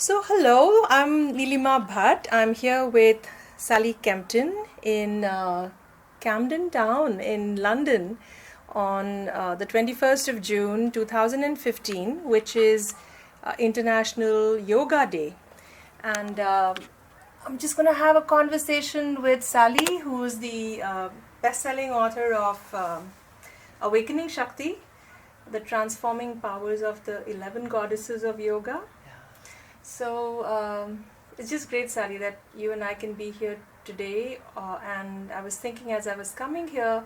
So, hello, I'm Nilima Bhat. I'm here with Sally Kempton in Camden Town in London on the 21st of June 2015, which is International Yoga Day. And I'm just going to have a conversation with Sally, who is the best selling author of Awakening Shakti, the transforming powers of the 11 goddesses of yoga. So it's just great, Sally, that you and I can be here today. And I was thinking as I was coming here,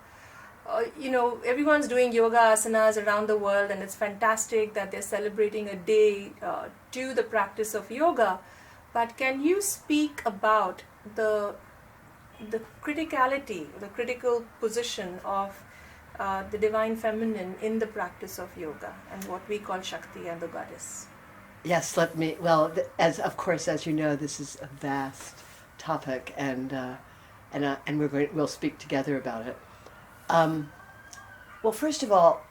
everyone's doing yoga asanas around the world, and it's fantastic that they're celebrating a day to the practice of yoga. But can you speak about the criticality, the critical position of the divine feminine in the practice of yoga and what we call Shakti and the goddess? Yes, let me. Well, as you know, this is a vast topic, and we'll speak together about it. Well, first of all,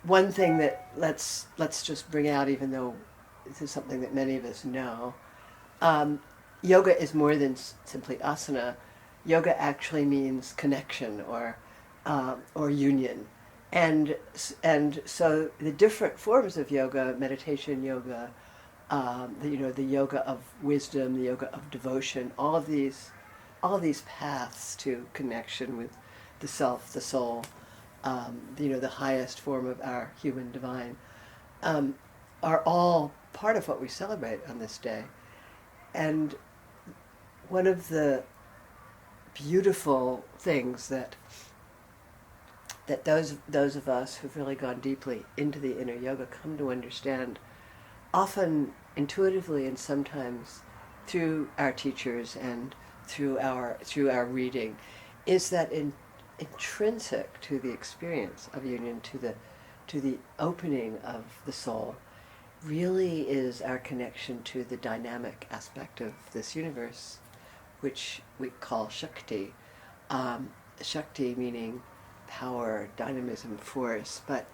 one thing that let's just bring out, even though this is something that many of us know, yoga is more than simply asana. Yoga actually means connection or union. And so the different forms of yoga, meditation yoga, the yoga of wisdom, the yoga of devotion, all of these paths to connection with the self, the soul, the highest form of our human divine, are all part of what we celebrate on this day. And one of the beautiful things that those of us who've really gone deeply into the inner yoga come to understand, often intuitively and sometimes through our teachers and through our reading, is that intrinsic to the experience of union, to the opening of the soul, really is our connection to the dynamic aspect of this universe, which we call Shakti. Shakti meaning power, dynamism, force, but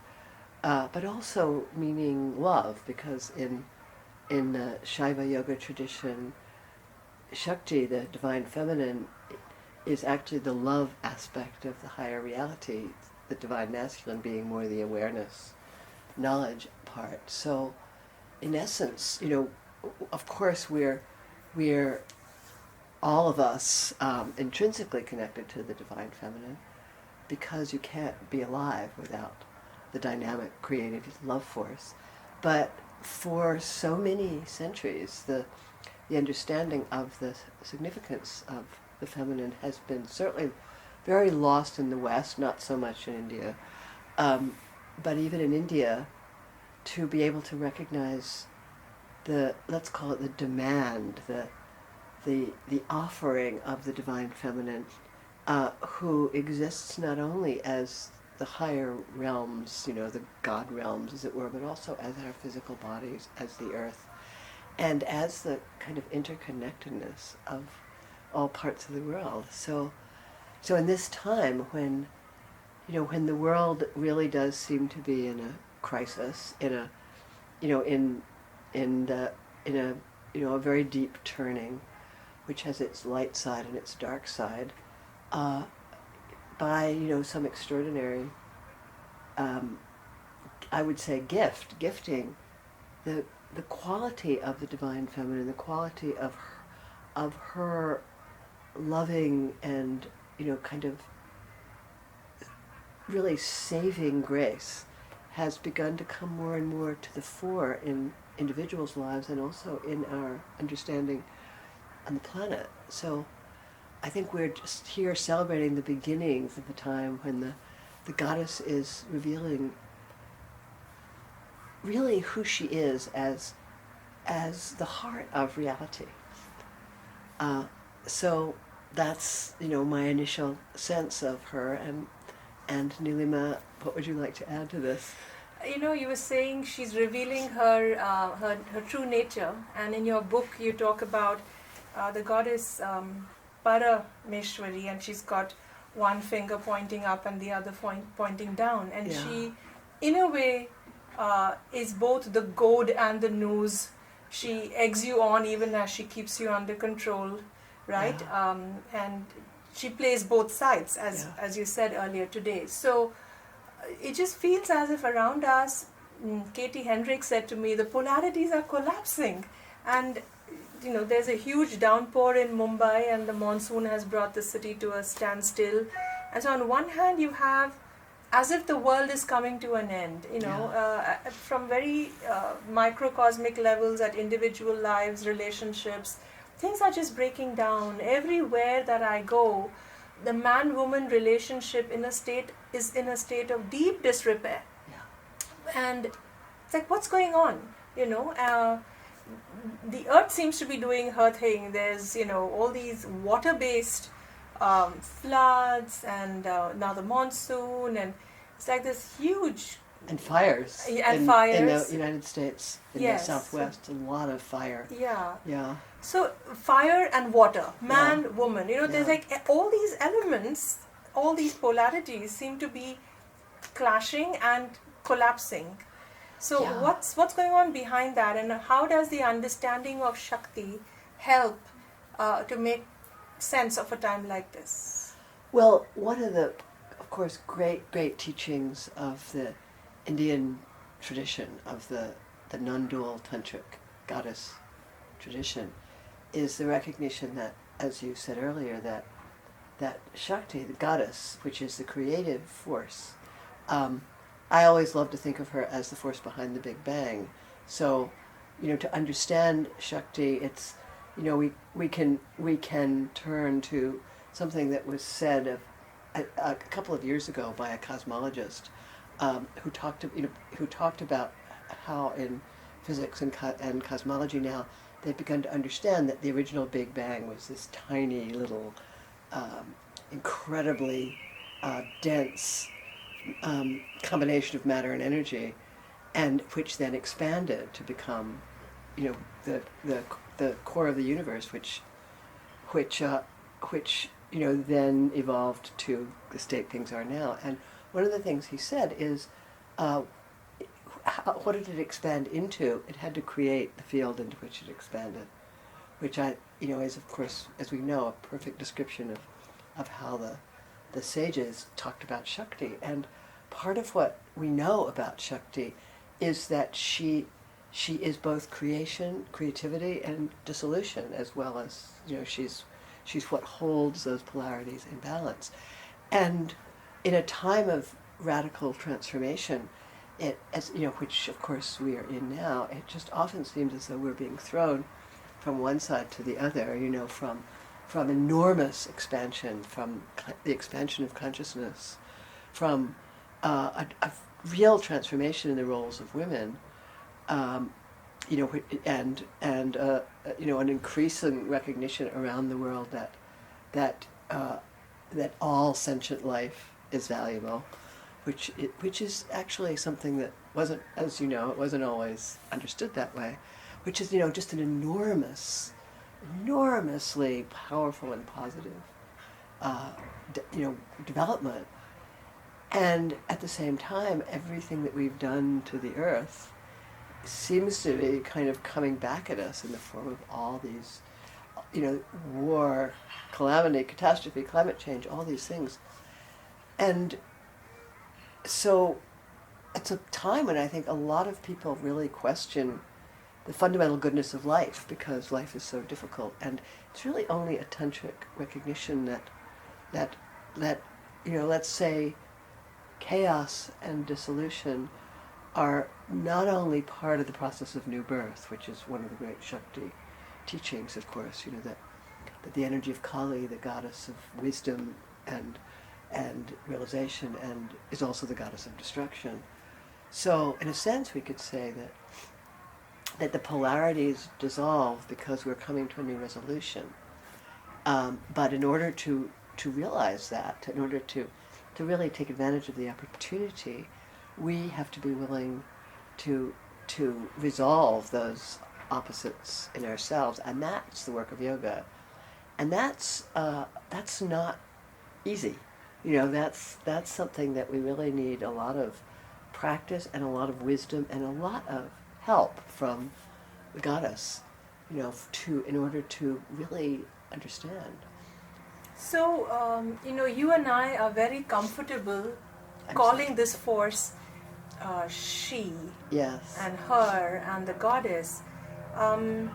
also meaning love, because in the Shiva yoga tradition, Shakti, the divine feminine, is actually the love aspect of the higher reality, the divine masculine being more the awareness, knowledge part. So, in essence, of course we're all of us intrinsically connected to the divine feminine, because you can't be alive without the dynamic creative love force. But for so many centuries, the understanding of the significance of the feminine has been certainly very lost in the West, not so much in India. But even in India, to be able to recognize let's call it the demand, the offering of the divine feminine, who exists not only as the higher realms, the God realms, as it were, but also as our physical bodies, as the earth, and as the kind of interconnectedness of all parts of the world. So in this time when the world really does seem to be in a crisis, a very deep turning, which has its light side and its dark side, by some extraordinary, I would say, gifting the quality of the divine feminine, the quality of her loving and kind of really saving grace has begun to come more and more to the fore in individuals' lives and also in our understanding on the planet. So I think we're just here celebrating the beginnings of the time when the goddess is revealing really who she is as the heart of reality. So that's my initial sense of her. And Nilima, what would you like to add to this? You were saying she's revealing her true nature, and in your book you talk about the goddess Parameshwari, and she's got one finger pointing up and the other pointing down, and she, in a way, is both the goad and the nose She eggs you on even as she keeps you under control, right? And she plays both sides, as you said earlier today. So it just feels as if around us, Katie Hendricks said to me, the polarities are collapsing. And there's a huge downpour in Mumbai, and the monsoon has brought the city to a standstill. And so on one hand, you have as if the world is coming to an end, from very microcosmic levels at individual lives, relationships, things are just breaking down. Everywhere that I go, the man-woman relationship is in a state of deep disrepair. And it's like, what's going on? The earth seems to be doing her thing. There's, all these water-based floods, and now the monsoon, and it's like this huge... And fires. And in fires. the United States, in the Southwest, a lot of fire. Yeah. So fire and water, man, woman, there's like all these elements, all these polarities seem to be clashing and collapsing. So what's going on behind that, and how does the understanding of Shakti help to make sense of a time like this? Well, one of the, of course, great teachings of the Indian tradition, of the non-dual tantric goddess tradition, is the recognition that, as you said earlier, that Shakti, the goddess, which is the creative force, I always love to think of her as the force behind the Big Bang. So, to understand Shakti, it's, we can turn to something that was said a couple of years ago by a cosmologist who talked about how in physics and cosmology now they've begun to understand that the original Big Bang was this tiny little, incredibly dense combination of matter and energy, and which then expanded to become, the core of the universe, which then evolved to the state things are now. And one of the things he said is, what did it expand into? It had to create the field into which it expanded, which is, of course, as we know, a perfect description of how the sages talked about Shakti. And part of what we know about Shakti is that she is both creativity, and dissolution, as well as, she's what holds those polarities in balance. And in a time of radical transformation, which of course we are in now, it just often seems as though we're being thrown from one side to the other, from enormous expansion, from the expansion of consciousness, from a real transformation in the roles of women, and an increasing recognition around the world that all sentient life is valuable, which is actually something that wasn't, as you know, it wasn't always understood that way, which is, just an enormously powerful and positive, development. And at the same time, everything that we've done to the earth seems to be kind of coming back at us in the form of all these, war, calamity, catastrophe, climate change, all these things. And so it's a time when I think a lot of people really question the fundamental goodness of life, because life is so difficult. And it's really only a tantric recognition that let's say chaos and dissolution are not only part of the process of new birth, which is one of the great Shakti teachings, of course, that the energy of Kali, the goddess of wisdom and realization, and is also the goddess of destruction. So in a sense we could say that the polarities dissolve because we're coming to a new resolution. But in order to realize that, in order to really take advantage of the opportunity, we have to be willing to resolve those opposites in ourselves, and that's the work of yoga. And that's not easy. That's something that we really need a lot of practice and a lot of wisdom and a lot of help from goddess, in order to really understand. So, you and I are very comfortable calling this force she Yes. and her and the goddess. Um,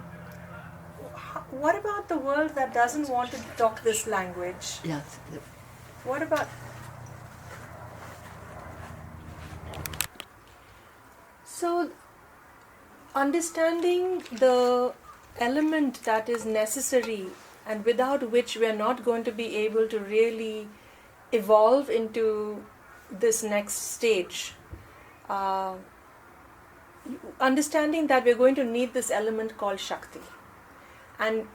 what about the world that doesn't want to talk this language? Yes. What about... So, understanding the element that is necessary and without which we are not going to be able to really evolve into this next stage. Uh, Understanding that we're going to need this element called Shakti. And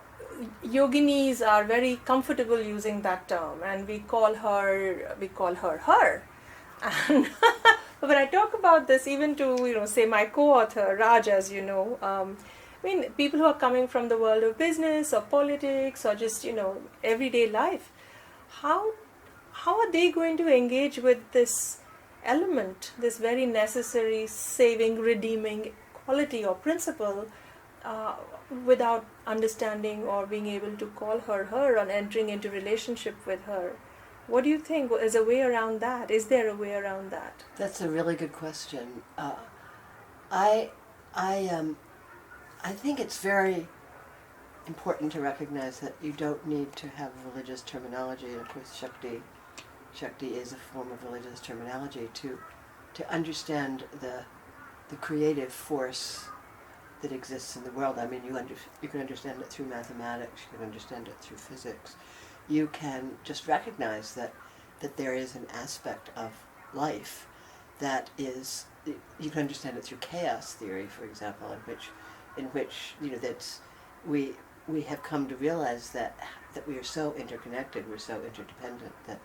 yoginis are very comfortable using that term, and we call her her. And when I talk about this, even to say my co-author Raj, as you know, people who are coming from the world of business or politics or just everyday life, how are they going to engage with this element, this very necessary, saving, redeeming quality or principle, uh, without understanding or being able to call her her and entering into relationship with her? What do you think is a way around that? Is there a way around that? That's a really good question. I think it's very important to recognize that you don't need to have religious terminology. And of course, Shakti is a form of religious terminology to understand the creative force that exists in the world. I mean, you can understand it through mathematics. You can understand it through physics. You can just recognize that there is an aspect of life that is. You can understand it through chaos theory, for example, in which that's we have come to realize that we are so interconnected, we're so interdependent, that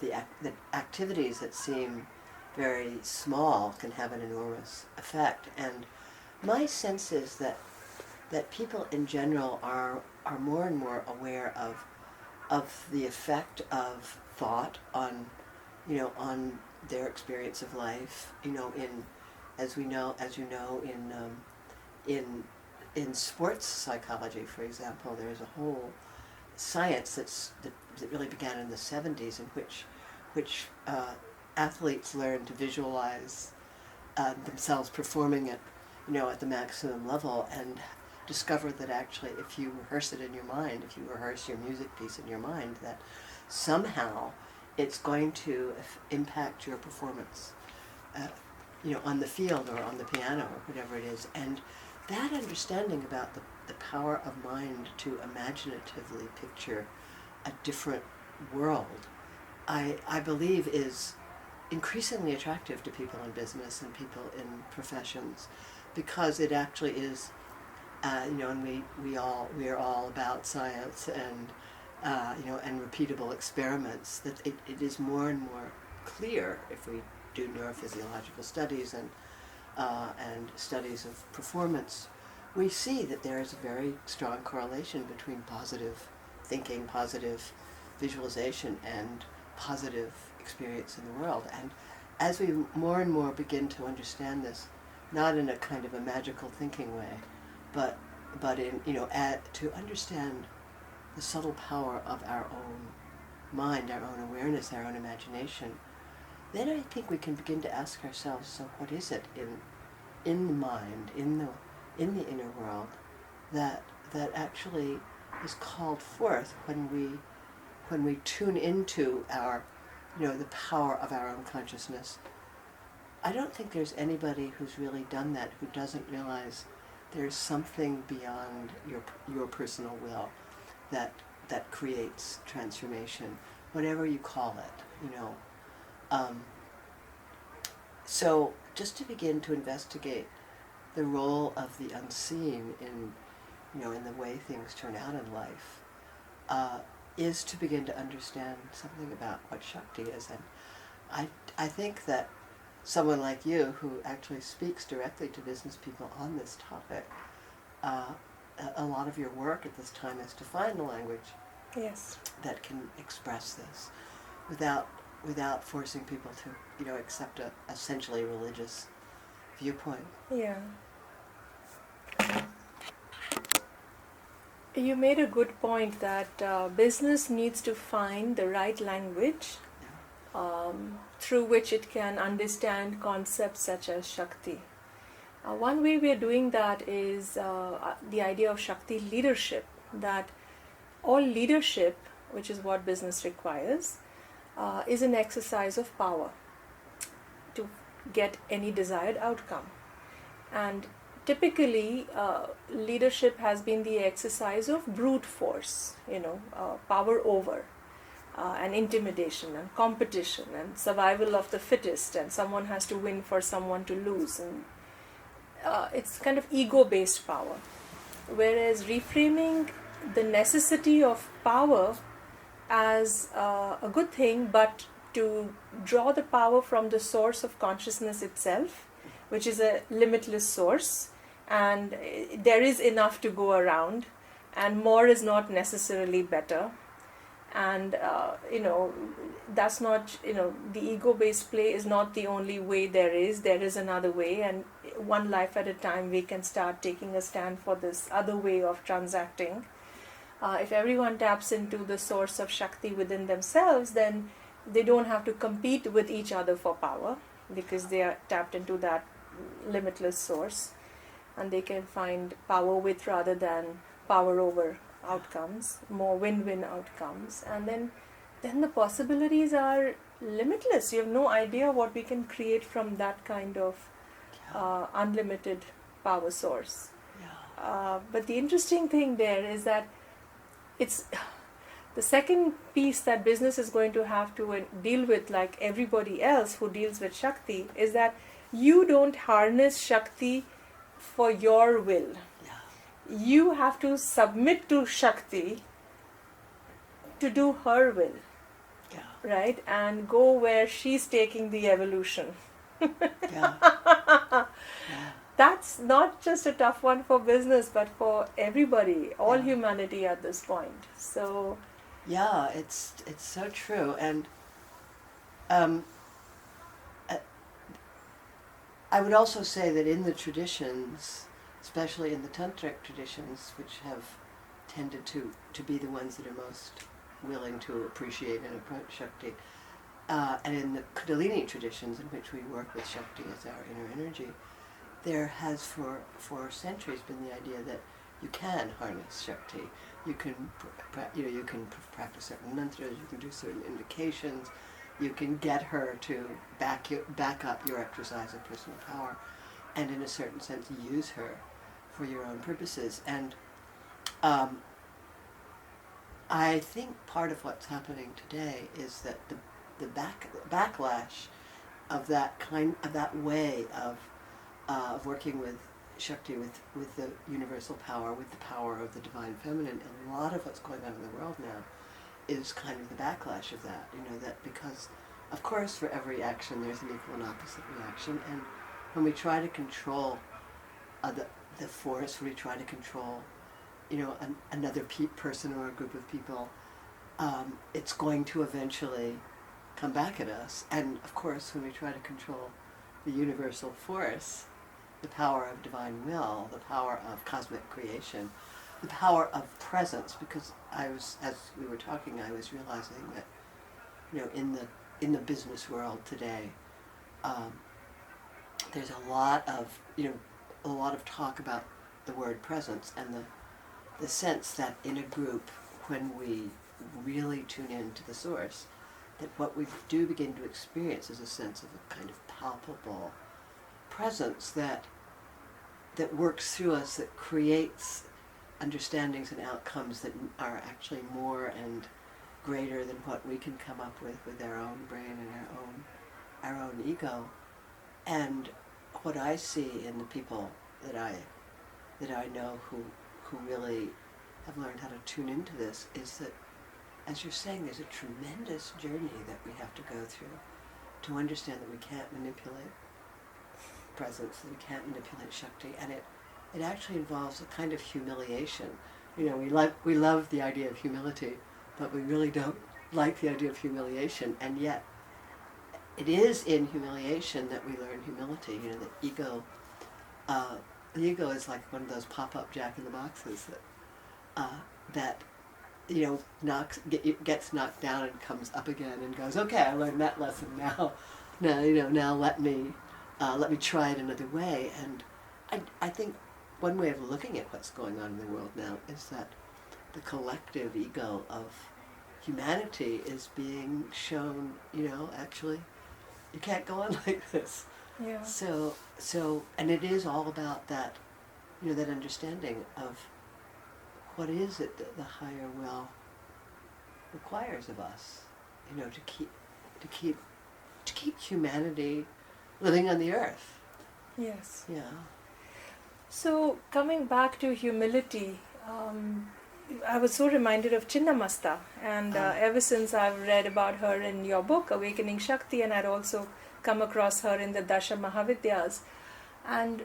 the activities that seem very small can have an enormous effect. And my sense is that people in general are more and more aware of the effect of thought on their experience of life. As you know, in sports psychology, for example, there's a whole science that really began in the 70s, in which athletes learn to visualize themselves performing at the maximum level, and discover that actually, if you rehearse it in your mind, if you rehearse your music piece in your mind, that somehow it's going to impact your performance, on the field or on the piano or whatever it is. And that understanding about the power of mind to imaginatively picture a different world, I believe is increasingly attractive to people in business and people in professions, because it actually is, and we are all about science and and repeatable experiments. That it is more and more clear, if we do neurophysiological studies and studies of performance, we see that there is a very strong correlation between positive thinking, positive visualization, and positive experience in the world. And as we more and more begin to understand this, not in a kind of a magical thinking way, but in to understand the subtle power of our own mind, our own awareness, our own imagination, then I think we can begin to ask ourselves, so what is it in the mind, in the inner world, that actually is called forth when we tune into our the power of our own consciousness. I don't think there's anybody who's really done that who doesn't realize there's something beyond your personal will that creates transformation, whatever you call it. So just to begin to investigate the role of the unseen in the way things turn out in life, is to begin to understand something about what Shakti is. And I think that someone like you, who actually speaks directly to business people on this topic, a lot of your work at this time is to find the language Yes. that can express this without forcing people to accept a essentially religious viewpoint. Yeah. You made a good point that business needs to find the right language through which it can understand concepts such as Shakti. One way we are doing that is the idea of Shakti leadership, that all leadership, which is what business requires, is an exercise of power to get any desired outcome. And typically, leadership has been the exercise of brute force, power over, and intimidation and competition and survival of the fittest, and someone has to win for someone to lose. And it's kind of ego-based power. Whereas reframing the necessity of power as a good thing, but to draw the power from the source of consciousness itself, which is a limitless source, and there is enough to go around, and more is not necessarily better. And that's not, the ego-based play is not the only way there is another way, and one life at a time we can start taking a stand for this other way of transacting. If everyone taps into the source of Shakti within themselves, then they don't have to compete with each other for power, because they are tapped into that limitless source, and they can find power with rather than power over outcomes, more win-win outcomes. And then the possibilities are limitless. You have no idea what we can create from that kind of unlimited power source. But the interesting thing there is that it's the second piece that business is going to have to deal with, like everybody else who deals with Shakti, is that you don't harness Shakti for your will. You have to submit to Shakti to do her will, right? And go where she's taking the evolution. That's not just a tough one for business, but for everybody, all humanity at this point. So, it's so true. And I would also say that in the traditions, especially in the tantric traditions, which have tended to be the ones that are most willing to appreciate and approach Shakti, and in the Kundalini traditions, in which we work with Shakti as our inner energy, there has for centuries been the idea that you can harness Shakti. You can you can practice certain mantras, you can do certain invocations, you can get her to back up your exercise of personal power, and in a certain sense use her for your own purposes. And I think part of what's happening today is that the backlash of that way of working with Shakti, with the universal power, with the power of the divine feminine, and a lot of what's going on in the world now is kind of the backlash of that. That because, of course, for every action there's an equal and opposite reaction, and when we try to control the force, when we try to control, another person or a group of people, it's going to eventually come back at us. And of course, when we try to control the universal force, the power of divine will, the power of cosmic creation, the power of presence, because as we were talking, I was realizing that, in the business world today, there's a lot of talk about the word presence, and the sense that in a group, when we really tune into the source, that what we do begin to experience is a sense of a kind of palpable presence that works through us, that creates understandings and outcomes that are actually more and greater than what we can come up with our own brain and our own ego. And what I see in the people that I know who really have learned how to tune into this is that, as you're saying, there's a tremendous journey that we have to go through to understand that we can't manipulate presence, that we can't manipulate Shakti, and it actually involves a kind of humiliation. We love the idea of humility, but we really don't like the idea of humiliation, and yet it is in humiliation that we learn humility. The ego is like one of those pop-up Jack-in-the-Boxes that gets knocked down and comes up again and goes, okay, I learned that lesson now. Now let me try it another way. And I think one way of looking at what's going on in the world now is that the collective ego of humanity is being shown, actually, you can't go on like this. Yeah. So, and it is all about that, that understanding of what is it that the higher will requires of us, to keep humanity living on the earth. Yes. Yeah. So coming back to humility, I was so reminded of Chinnamasta, and ever since I've read about her in your book, Awakening Shakti, and I'd also come across her in the Dasha Mahavidyas, and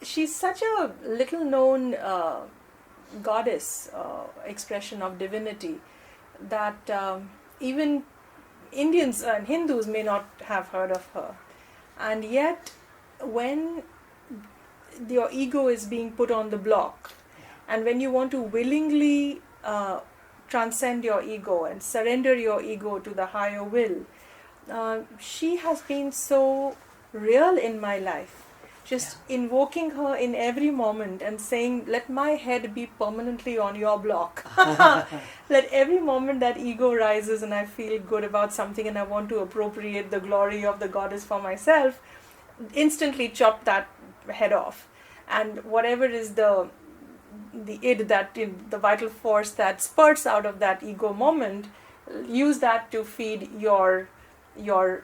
she's such a little known goddess expression of divinity that even Indians and Hindus may not have heard of her. And yet, when your ego is being put on the block, and when you want to willingly transcend your ego and surrender your ego to the higher will, she has been so real in my life. Just invoking her in every moment and saying, let my head be permanently on your block. Let every moment that ego rises and I feel good about something and I want to appropriate the glory of the goddess for myself, instantly chop that head off. And whatever is the id, the vital force that spurts out of that ego moment, use that to feed your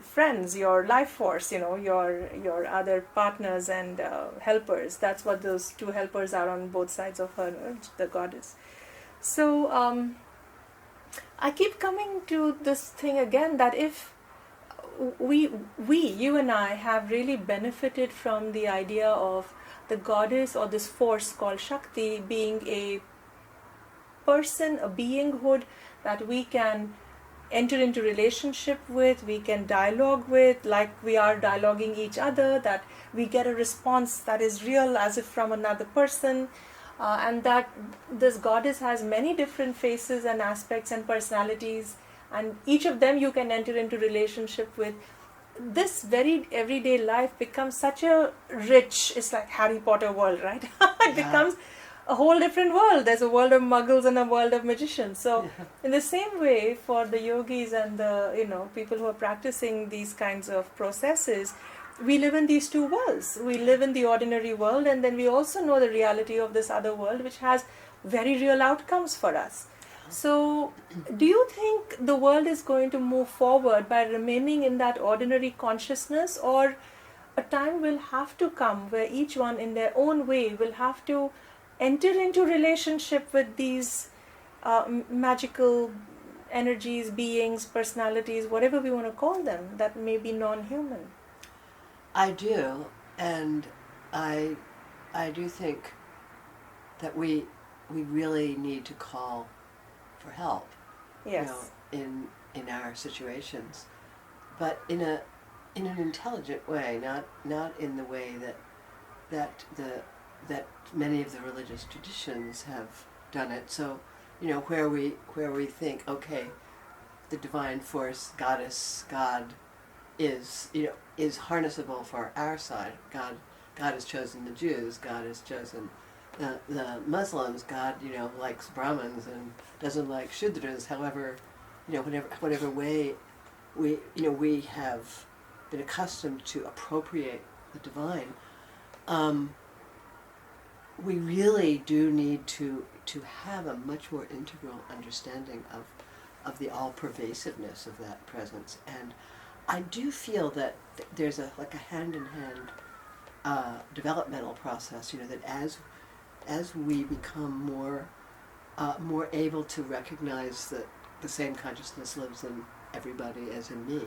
friends, your life force, your other partners and helpers. That's what those two helpers are on both sides of her, the goddess. So I keep coming to this thing again, that if you and I have really benefited from the idea of the goddess or this force called Shakti being a person, a beinghood that we can enter into relationship with, we can dialogue with, like we are dialoguing each other, that we get a response that is real as if from another person, and that this goddess has many different faces and aspects and personalities, and each of them you can enter into relationship with. This very everyday life becomes such a rich, it's like Harry Potter world, right? It becomes a whole different world. There's a world of muggles and a world of magicians. So in the same way, for the yogis and the people who are practicing these kinds of processes, we live in these two worlds. We live in the ordinary world, and then we also know the reality of this other world, which has very real outcomes for us. So do you think the world is going to move forward by remaining in that ordinary consciousness, or a time will have to come where each one in their own way will have to enter into relationship with these magical energies, beings, personalities, whatever we want to call them, that may be non-human? I do, and I do think that we really need to call for help. Yes. In our situations, but in an intelligent way, not in the way that many of the religious traditions have done it. So, where we think, okay, the divine force, goddess, God, is harnessable for our side. God has chosen the Jews. God has chosen the Muslims. God, likes Brahmins and doesn't like Shudras. However, whatever way we have been accustomed to appropriate the divine, we really do need to have a much more integral understanding of the all-pervasiveness of that presence. And I do feel that there's a hand-in-hand developmental process, that as we become more able to recognize that the same consciousness lives in everybody as in me,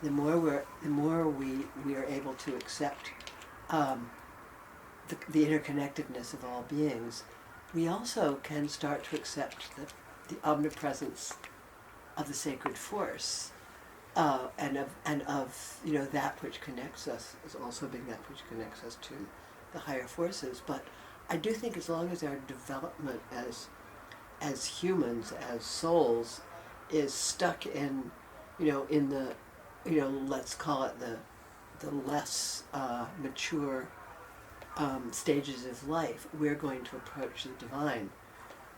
the more we are able to accept the interconnectedness of all beings. We also can start to accept the omnipresence of the sacred force, and of that which connects us as also being that which connects us to the higher forces. But I do think as long as our development as as humans, as souls, is stuck in, in the, let's call it the less mature stages of life, we're going to approach the divine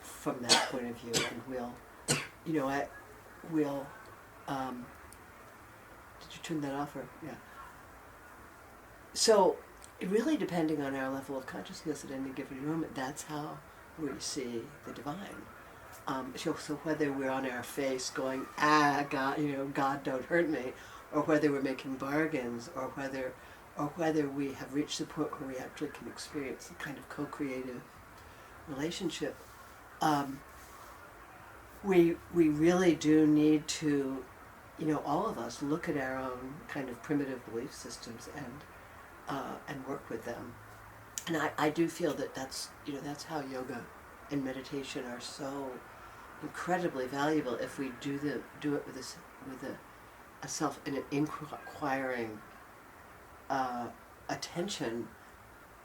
from that point of view, and we'll, did you turn that off, or, yeah. So, really depending on our level of consciousness at any given moment, that's how we see the divine. So whether we're on our face going, God, God don't hurt me, or whether we're making bargains, or whether we have reached the point where we actually can experience a kind of co-creative relationship, we really do need to, all of us look at our own kind of primitive belief systems and work with them. And I do feel that that's how yoga and meditation are so incredibly valuable if we do it with a self in an inquiring attention,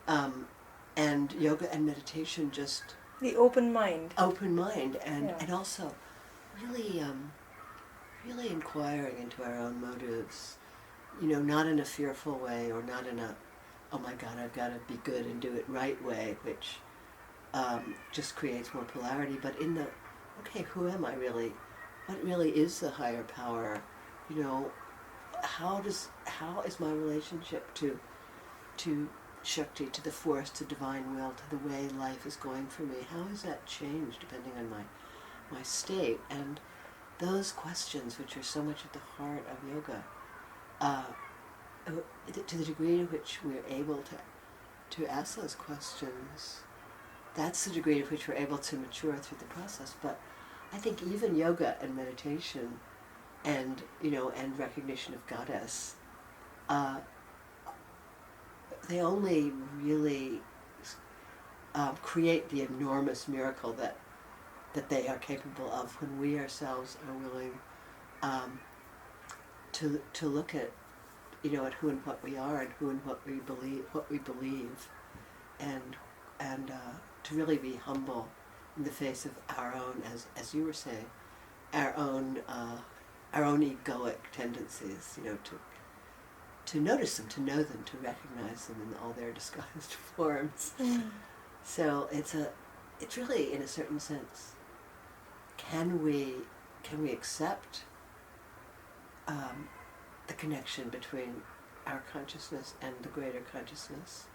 and yoga and meditation just the open mind and also really really inquiring into our own motives, not in a fearful way, or not in a, oh my God, I've got to be good and do it right way, which just creates more polarity, but in the, okay, who am I really? What really is the higher power? How is my relationship to Shakti, to the force, to divine will, to the way life is going for me? How has that changed depending on my state? And those questions, which are so much at the heart of yoga, to the degree to which we're able to ask those questions, that's the degree to which we're able to mature through the process. But I think even yoga and meditation and recognition of goddess, they only really create the enormous miracle that they are capable of when we ourselves are willing to look at at who and what we are, and who and what we believe, and to really be humble in the face of our own, as you were saying, our own egoic tendencies, to notice them, to know them, to recognize them in all their disguised forms. So it's really, in a certain sense, can we accept the connection between our consciousness and the greater consciousness?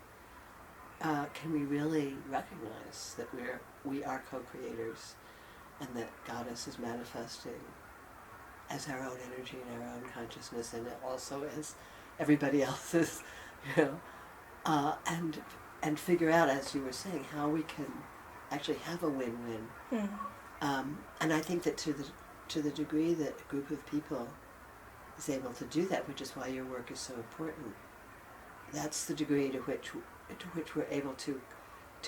Can we really recognize that we are co-creators, and that Goddess is manifesting as our own energy and our own consciousness, and also as everybody else's, and figure out, as you were saying, how we can actually have a win-win. And I think that to the degree that a group of people is able to do that, which is why your work is so important, that's the degree to which we're able to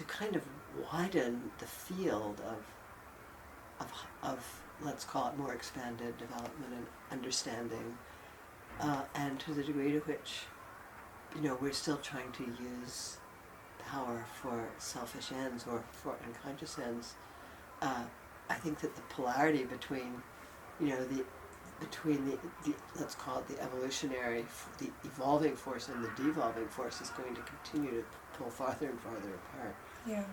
kind of widen the field of let's call it more expanded development and understanding, and to the degree to which we're still trying to use power for selfish ends or for unconscious ends. I think that the polarity between the let's call it the evolutionary, the evolving force and the devolving force is going to continue to pull farther and farther apart. Yeah.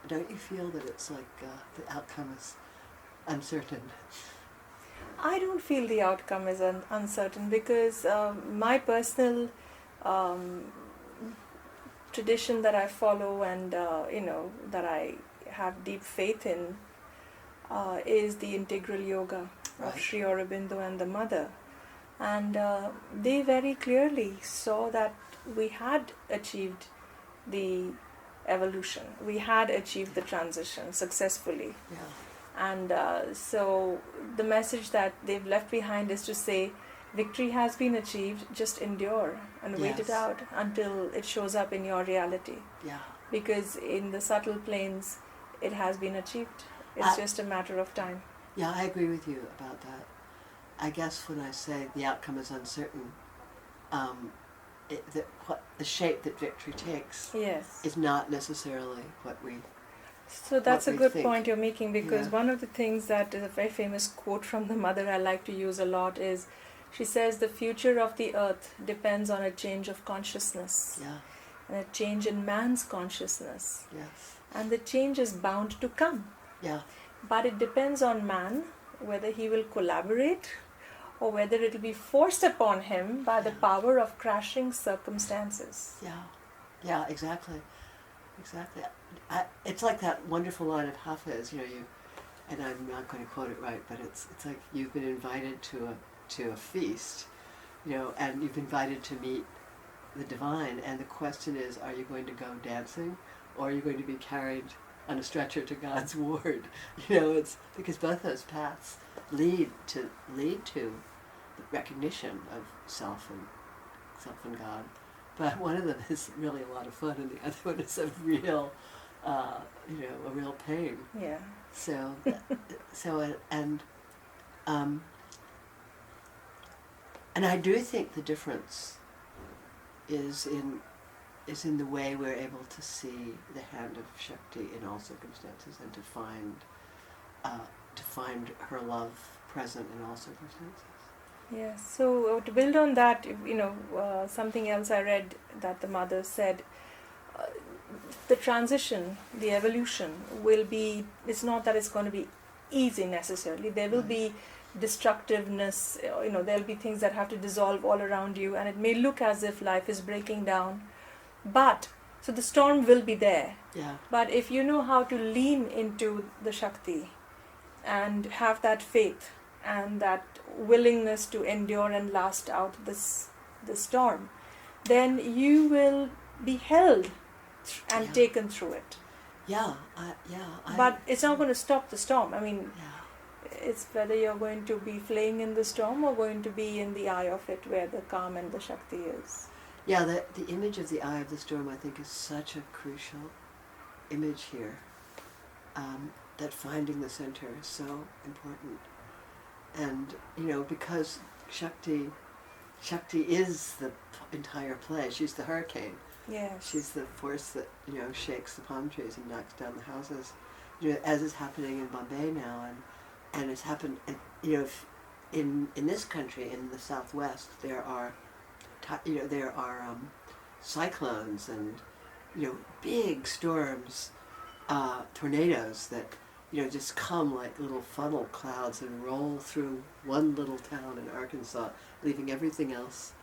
Don't you feel that it's like the outcome is uncertain? I don't feel the outcome is uncertain, because my personal tradition that I follow and that I have deep faith in is the integral yoga of Sri Aurobindo and the Mother, and they very clearly saw that we had achieved the evolution, we had achieved the transition successfully. And so the message that they've left behind is to say, victory has been achieved, just endure and wait it out until it shows up in your reality. Because in the subtle planes, it has been achieved. It's just a matter of time. Yeah, I agree with you about that. I guess when I say the outcome is uncertain, the shape that victory takes is not necessarily what we So that's a we good think. point you're making, because Yeah. one of the things that is a very famous quote from the mother I like to use a lot is, she says, the future of the earth depends on a change of consciousness Yeah. and a change in man's consciousness. Yes. And the change is bound to come. Yeah. But it depends on man whether he will collaborate or whether it will be forced upon him by the Yeah. power of crashing circumstances. Yeah. Yeah. Exactly. Exactly. It's like that wonderful line of Hafiz. You, and I'm not going to quote it right, but it's like you've been invited to a feast, and you've been invited to meet the divine, and the question is, are you going to go dancing, or are you going to be carried on a stretcher to God's ward? It's because both those paths lead to the recognition of self and God. But one of them is really a lot of fun, and the other one is a real, a real pain. Yeah. So, and I do think the difference is in the way we're able to see the hand of Shakti in all circumstances, and to find her love present in all circumstances. Yes. So to build on that, something else I read that the mother said, the transition, the evolution will be, it's not that it's going to be easy necessarily. There will be destructiveness, there'll be things that have to dissolve all around you, and it may look as if life is breaking down. But, so the storm will be there. Yeah. But if you know how to lean into the Shakti and have that faith and that willingness to endure and last out the storm, then you will be held and taken through it. Yeah. But it's not going to stop the storm. I mean, Yeah. it's whether you're going to be flaying in the storm or going to be in the eye of it where the calm and the Shakti is. Yeah, the image of the eye of the storm, I think, is such a crucial image here. That finding the center is so important. And, because Shakti is the entire play. She's the hurricane. Yes. She's the force that, shakes the palm trees and knocks down the houses. As is happening in Bombay now, and it's happened, in this country, in the Southwest, there are cyclones and, big storms, tornadoes that, just come like little funnel clouds and roll through one little town in Arkansas, leaving everything else,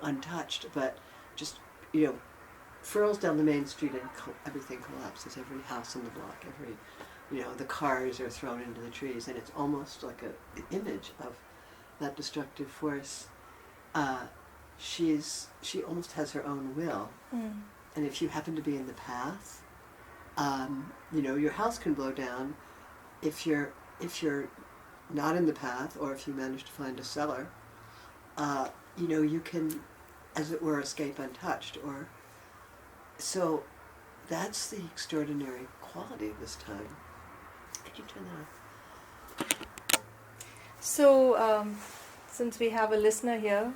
untouched, but just, furls down the main street and everything collapses, every house in the block, the cars are thrown into the trees, and it's almost like an image of that destructive force. She almost has her own will, and if you happen to be in the path, your house can blow down. If you're not in the path, or if you manage to find a cellar, you can, as it were, escape untouched. So that's the extraordinary quality of this time. Could you turn that off? So, since we have a listener here,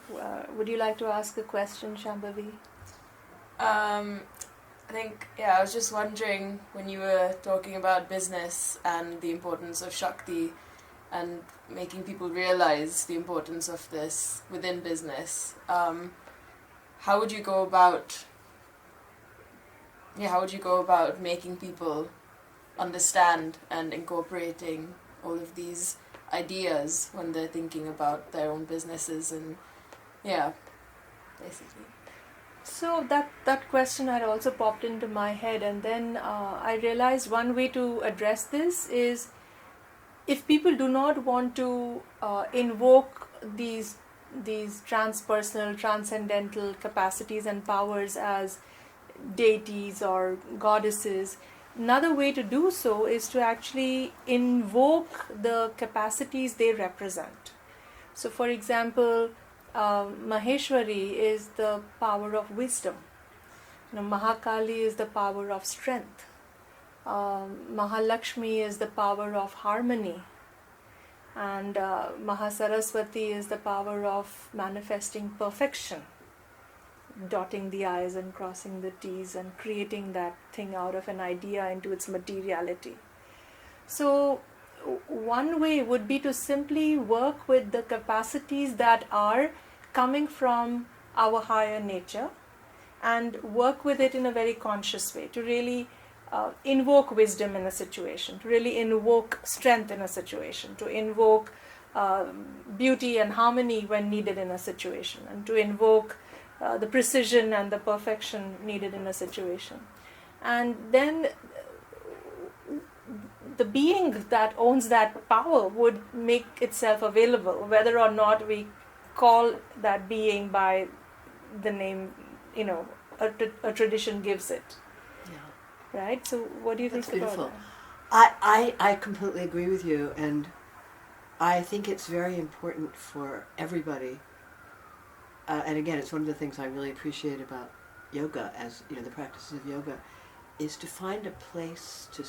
would you like to ask a question, Shambhavi? I think, I was just wondering, when you were talking about business and the importance of Shakti and making people realize the importance of this within business, how would you go about making people understand and incorporating all of these ideas when they're thinking about their own businesses, and basically. So that question had also popped into my head, and then I realized one way to address this is, if people do not want to invoke these transpersonal, transcendental capacities and powers as deities or goddesses, another way to do so is to actually invoke the capacities they represent. So, for example, Maheshwari is the power of wisdom. Mahakali is the power of strength. Mahalakshmi is the power of harmony. And Mahasaraswati is the power of manifesting perfection. dotting the I's and crossing the T's and creating that thing out of an idea into its materiality. So one way would be to simply work with the capacities that are coming from our higher nature and work with it in a very conscious way, to really invoke wisdom in a situation, to really invoke strength in a situation, to invoke beauty and harmony when needed in a situation, and to invoke the precision and the perfection needed in a situation. And then the being that owns that power would make itself available, whether or not we call that being by the name, a tradition gives it. Yeah. Right? So what do you That's think beautiful. about that? I completely agree with you, and I think it's very important for everybody. And again, it's one of the things I really appreciate about yoga, as the practices of yoga, is to find a place to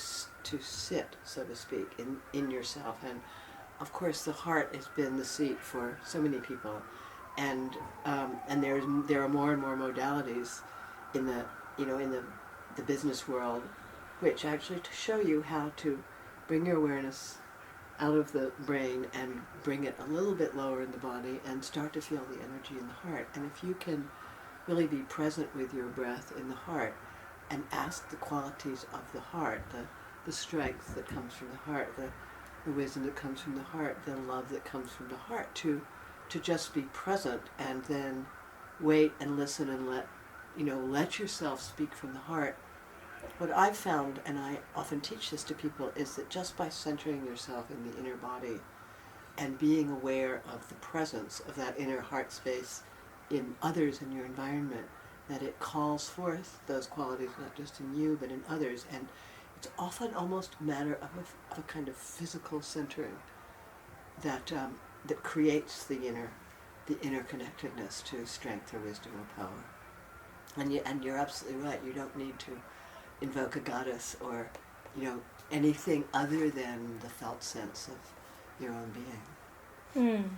sit, so to speak, in yourself. And of course, the heart has been the seat for so many people, and there are more and more modalities in the business world, which actually to show you how to bring your awareness out of the brain and bring it a little bit lower in the body and start to feel the energy in the heart. And if you can really be present with your breath in the heart and ask the qualities of the heart, the strength that comes from the heart, the wisdom that comes from the heart, the love that comes from the heart, to just be present, and then wait and listen and let yourself speak from the heart. What I've found, and I often teach this to people, is that just by centering yourself in the inner body and being aware of the presence of that inner heart space in others in your environment, that it calls forth those qualities not just in you but in others. And it's often almost a matter of a kind of physical centering that creates the inner connectedness to strength or wisdom or power. And you're absolutely right. You don't need to invoke a goddess or anything other than the felt sense of your own being.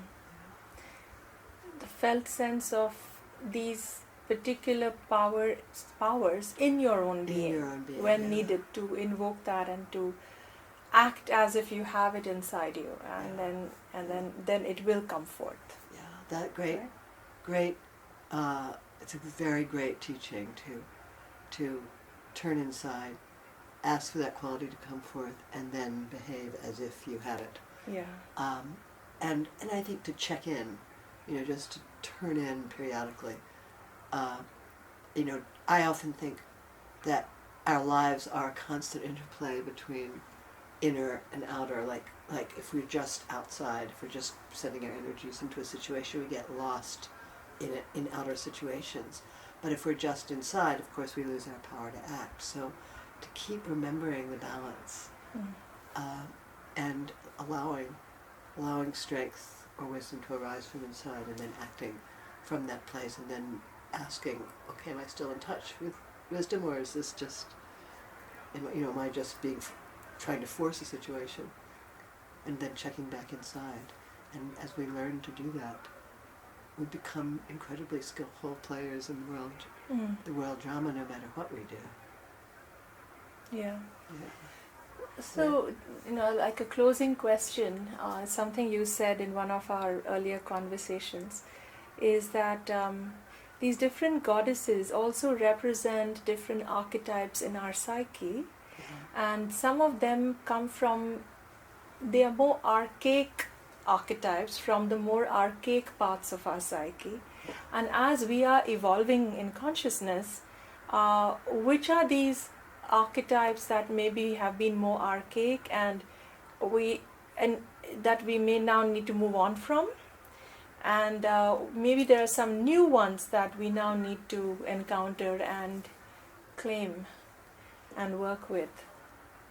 The felt sense of these particular powers in your own being, when needed, to invoke that and to act as if you have it inside you, and then it will come forth. Yeah, that great. It's a very great teaching to turn inside, ask for that quality to come forth, and then behave as if you had it. Yeah. And I think to check in, just to turn in periodically. I often think that our lives are a constant interplay between inner and outer. Like if we're just outside, if we're just sending our energies into a situation, we get lost in outer situations. But if we're just inside, of course, we lose our power to act. So to keep remembering the balance and allowing strength or wisdom to arise from inside, and then acting from that place, and then asking, okay, am I still in touch with wisdom, or is this just, am I just trying to force a situation? And then checking back inside. And as we learn to do that, we become incredibly skillful players in the world drama, no matter what we do. Yeah. So, like a closing question, something you said in one of our earlier conversations is that these different goddesses also represent different archetypes in our psyche, and some of them they are more archaic archetypes from the more archaic parts of our psyche. And as we are evolving in consciousness, which are these archetypes that maybe have been more archaic and that we may now need to move on from, and maybe there are some new ones that we now need to encounter and claim and work with?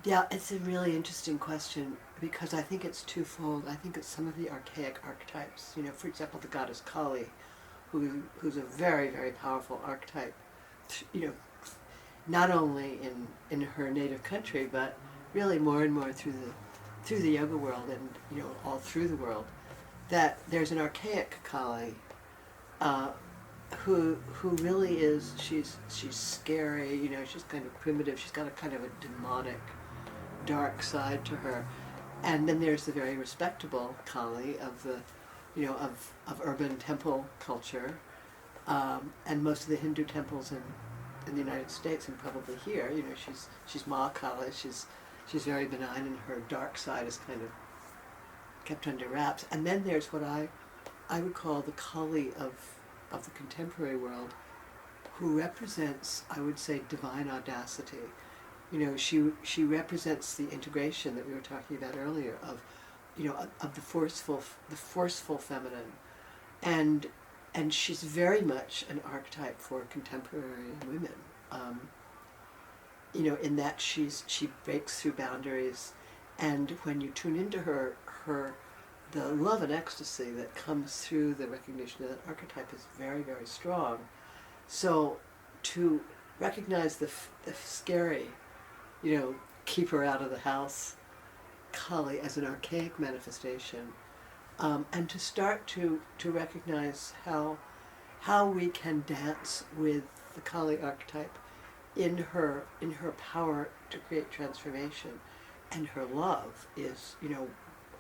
Yeah, it's a really interesting question, because I think it's twofold. I think it's some of the archaic archetypes. For example, the goddess Kali, who's a very, very powerful archetype. Not only in her native country, but really more and more through the yoga world, and all through the world. That there's an archaic Kali who really is, she's scary, you know, she's kind of primitive, she's got a kind of a demonic, dark side to her. And then there's the very respectable Kali of the, you know, of urban temple culture, and most of the Hindu temples in the United States and probably here, you know, she's Ma Kali, she's very benign, and her dark side is kind of kept under wraps. And then there's what I would call the Kali of the contemporary world, who represents, I would say, divine audacity. You know, she represents the integration that we were talking about earlier of, you know, of the forceful feminine, and she's very much an archetype for contemporary women. You know, in that she breaks through boundaries, and when you tune into her the love and ecstasy that comes through the recognition of that archetype is very, very strong. So to recognize the scary, you know, keep her out of the house Kali as an archaic manifestation, and to start to recognize how we can dance with the Kali archetype in her power to create transformation, and her love is, you know,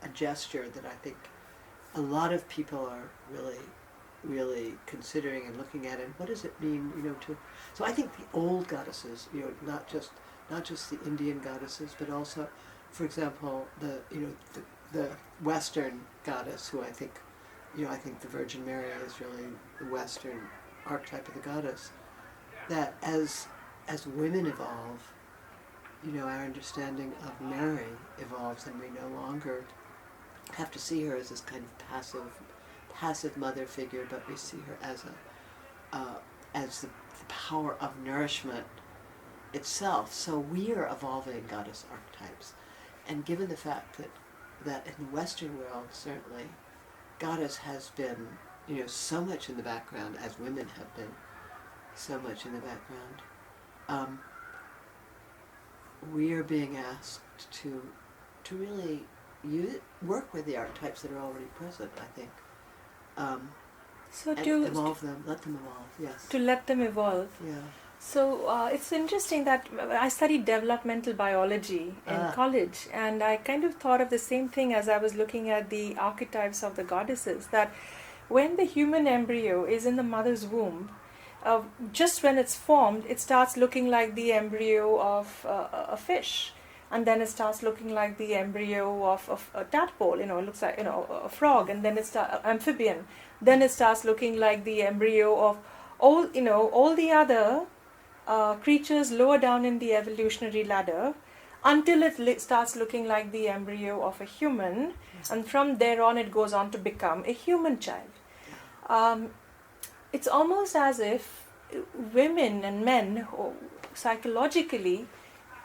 a gesture that I think a lot of people are really, really considering and looking at. And what does it mean, you know, to? So I think the old goddesses, you know, not just the Indian goddesses, but also, for example, the Western goddess, who I think the Virgin Mary is really the Western archetype of the goddess. That as women evolve, you know, our understanding of Mary evolves, and we no longer have to see her as this kind of passive mother figure, but we see her as the power of nourishment itself. So we are evolving goddess archetypes, and given the fact that in the Western world, certainly, goddess has been, you know, so much in the background, as women have been so much in the background, we are being asked to really work with the archetypes that are already present, I think. So and to evolve them, let them evolve, yes. To let them evolve. Yeah. So it's interesting that I studied developmental biology in college, and I kind of thought of the same thing as I was looking at the archetypes of the goddesses, that when the human embryo is in the mother's womb, just when it's formed, it starts looking like the embryo of a fish. And then it starts looking like the embryo of a tadpole, you know, it looks like, you know, a frog, and then it's amphibian. Then it starts looking like the embryo of all the other creatures lower down in the evolutionary ladder, until it starts looking like the embryo of a human, and from there on it goes on to become a human child. It's almost as if women and men psychologically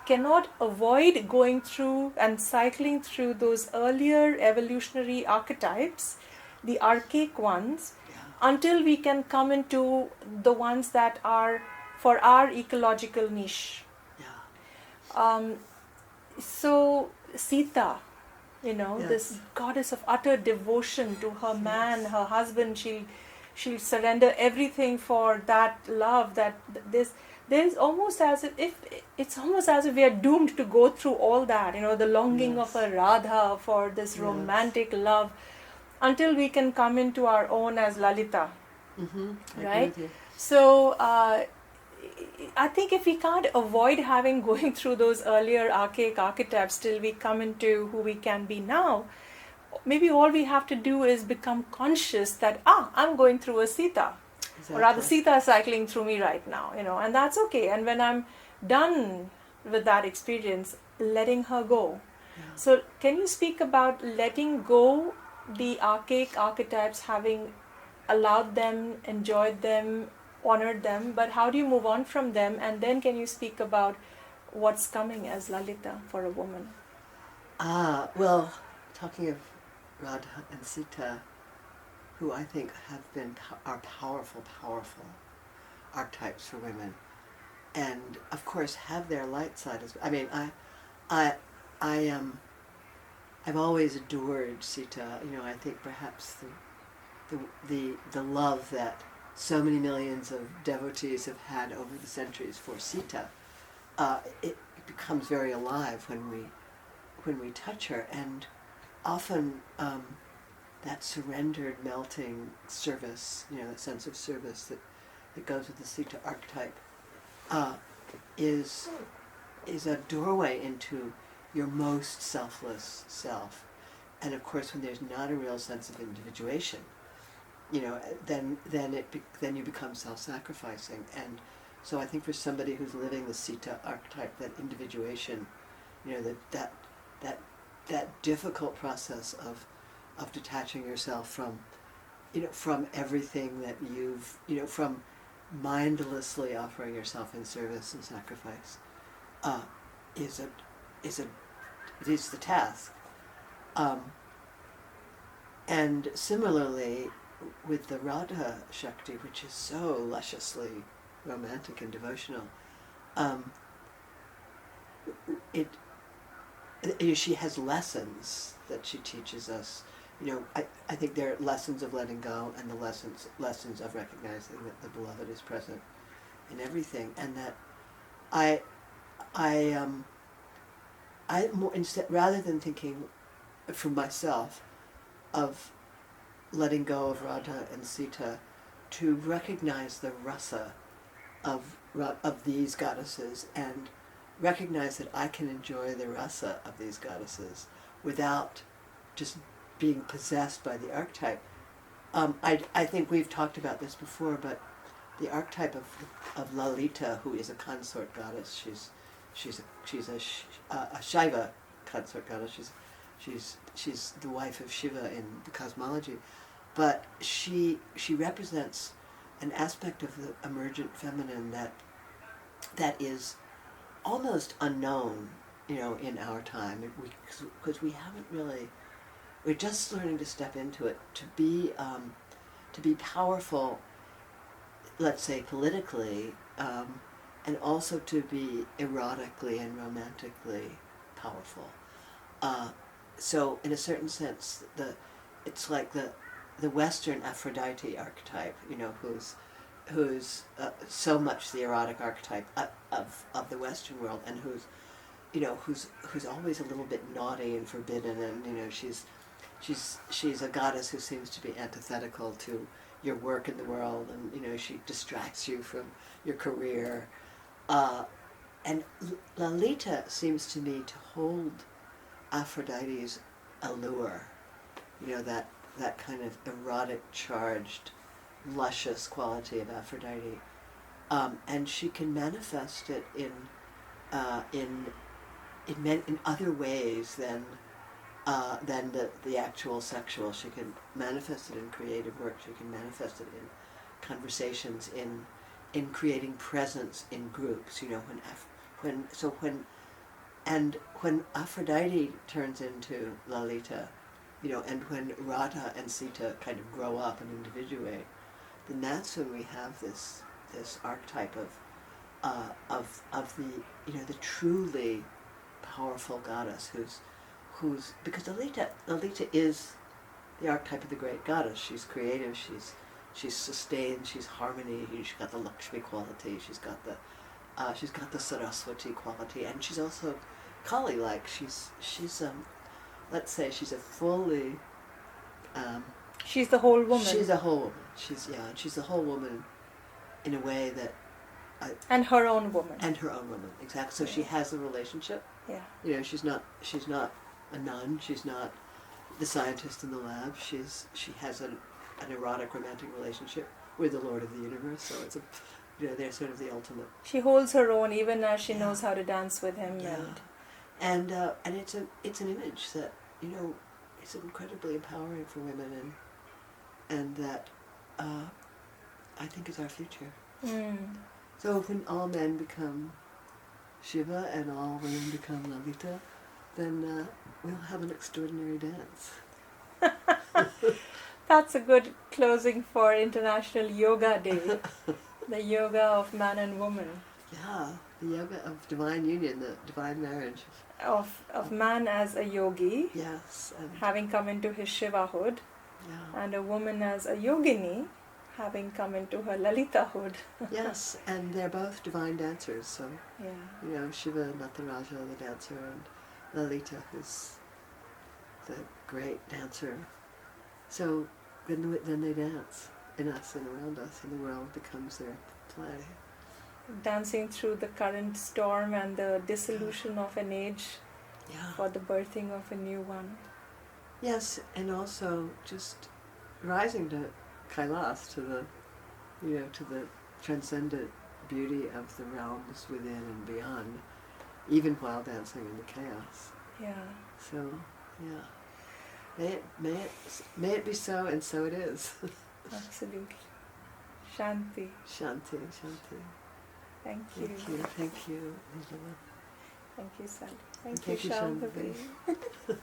cannot avoid going through and cycling through those earlier evolutionary archetypes, the archaic ones, until we can come into the ones that are for our ecological niche. So Sita, you know, this goddess of utter devotion to her man, her husband, she'll surrender everything for that love. That there's almost as if we are doomed to go through all that, you know, the longing of a Radha for this romantic love, until we can come into our own as Lalita, right? So I think if we can't avoid going through those earlier archaic archetypes till we come into who we can be now, maybe all we have to do is become conscious that I'm going through a Sita. Exactly. Or rather, Sita is cycling through me right now, you know, and that's okay. And when I'm done with that experience, letting her go. Yeah. So can you speak about letting go the archaic archetypes, having allowed them, enjoyed them, honored them, but how do you move on from them? And then can you speak about what's coming as Lalita for a woman? Well, talking of Radha and Sita, who I think are powerful archetypes for women, and of course have their light side as well. I mean, I've always adored Sita. You know, I think perhaps the love that so many millions of devotees have had over the centuries for Sita, it becomes very alive when we touch her, and often that surrendered, melting service, that sense of service that goes with the Sita archetype, is a doorway into your most selfless self. And of course, when there's not a real sense of individuation, then you become self-sacrificing. And so I think for somebody who's living the Sita archetype, that individuation, that difficult process of detaching yourself from everything that from mindlessly offering yourself in service and sacrifice, it is the task. And similarly, with the Radha Shakti, which is so lusciously romantic and devotional, she has lessons that she teaches us. I think there are lessons of letting go and the lessons of recognizing that the beloved is present in everything, and that I more, instead, rather than thinking for myself of letting go of Radha and Sita, to recognize the rasa of these goddesses and recognize that I can enjoy the rasa of these goddesses without just being possessed by the archetype. I think we've talked about this before, but the archetype of Lalita, who is a consort goddess, she's a Shiva consort goddess. She's the wife of Shiva in the cosmology, but she represents an aspect of the emergent feminine that is almost unknown, in our time, because we haven't really. We're just learning to step into it, to be powerful, let's say politically, and also to be erotically and romantically powerful. So, in a certain sense, it's like the Western Aphrodite archetype, who's so much the erotic archetype of the Western world, and who's always a little bit naughty and forbidden, and she's a goddess who seems to be antithetical to your work in the world, and she distracts you from your career. And Lalita seems to me to hold Aphrodite's allure, that kind of erotic charged, luscious quality of Aphrodite, and she can manifest it in other ways than the actual sexual. She can manifest it in creative work. She can manifest it in conversations, in creating presence in groups. When Aphrodite turns into Lalita, and when Radha and Sita kind of grow up and individuate, then that's when we have this archetype of the truly powerful goddess who's because Lalita is the archetype of the great goddess. She's creative, she's sustained, she's harmony, she's got the Lakshmi quality, she's got the Saraswati quality, and she's also Kali-like. She's let's say she's a fully she's the whole woman. She's a whole woman. She's a whole woman in a way that and her own woman. And her own woman, exactly. So she has a relationship. Yeah. She's not a nun. She's not the scientist in the lab. She has an erotic romantic relationship with the Lord of the Universe. So it's they're sort of the ultimate. She holds her own even as she knows how to dance with him. Yeah. And it's an image that is incredibly empowering for women, and that I think is our future. Mm. So when all men become Shiva and all women become Lalita, then we'll have an extraordinary dance. That's a good closing for International Yoga Day. The yoga of man and woman. Yeah, the yoga of divine union, the divine marriage. Of man as a yogi, yes, and having come into his Shivahood, yeah. and a woman as a yogini, having come into her Lalitahood. Yes, and they're both divine dancers, so, Yeah. Shiva Nataraja, the dancer, and Lalita, who's the great dancer. So then they dance in us and around us, and the world becomes their play. Dancing through the current storm and the dissolution of an age for the birthing of a new one. Yes, and also just rising to Kailas, to the, to the transcendent beauty of the realms within and beyond, even while dancing in the chaos. Yeah. So, may it be so, and so it is. Absolutely. Shanti. Shanti, Shanti. Thank you. Thank you, Nilima. Thank you, Sally. Thank Thank you, you, Shambhavi.